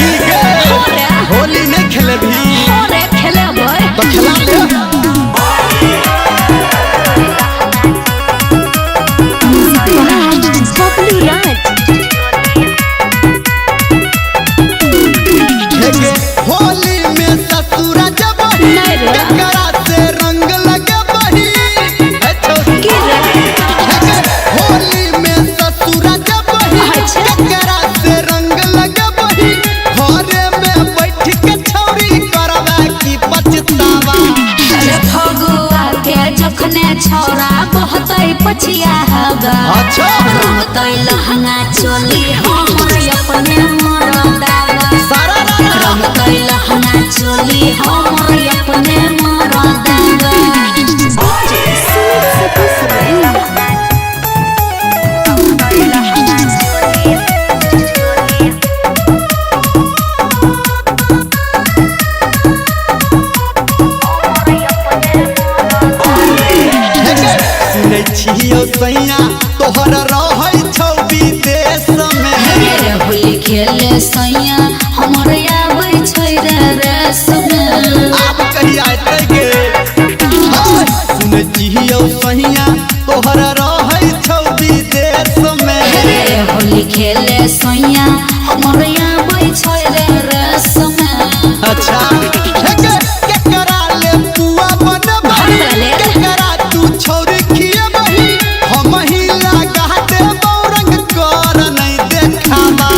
ठीक है होली नहीं खेले भी खेले तो खिला ले होली में ससुरा जब ककरा से रंग लगे बही होली में ससुरा जब ककरा से रंग लगे बही घरे में बैठ के छौरी करवा की पछतावा फगुआ के जखने छौरा बहतै पछिया हगा अच्छा रहतै लहंगा चोली हमर अपने मरदावा सारा रहतै लहंगा चोली हमर अपने मरदावा सुनै छियो सैया तोहर रहै छौ विदेश में होली खेले सैया हमर आबै छै रे रस में अब कहिया एतै गे सुनै छियो सैया तोहर रहै छौ विदेश में होली खेले सैया हमर आबै छै रे रस में अच्छा केकरा ले पुआ बनबा केकरा तू छौरी खियबही हम ही लगा देबौ रंग कर नहीं देखाबा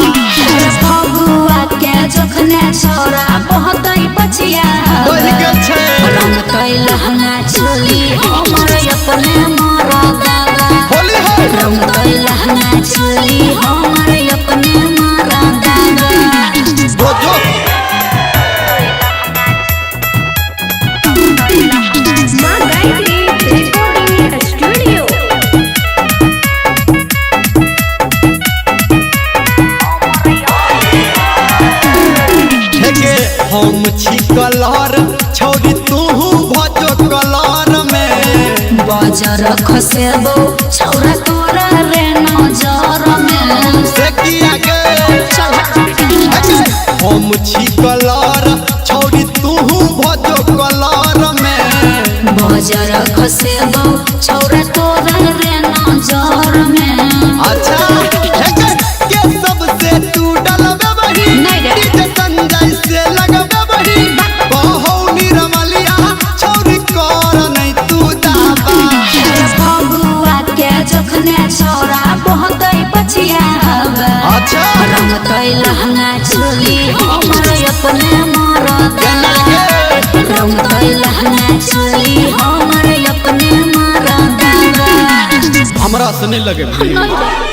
फगुआ के जखने छौरा बहतै पछिया ओहि के छै रंगतै लहंगा चोली हमर अपने मरदावा होली है रंगतै लहंगा चोली हमर अपने मरदावा बोझो हम छी कलर छौरी तू भजो कलर में बाजार खसेबो छौरा तोरा रे नजर में से किया गे हम छी कलर छौरी तू भजो कलर में बाजार खसेबो छौरा तोरा रे नजर में अच्छा के सबसे तू डलबे बही नहीं रे। डीजे संजय से लगबे बही कहौ निरमलिया छौरी कर नहीं तू दाबा फगुआ के जखने छौरा बहतै पछिया हवा अच्छा रंगतै लहंगा चोली हमर अपने मरदावा रंगतै लहंगा चोली हमर अपने मरदावा हमरा से नहीं लगे भाई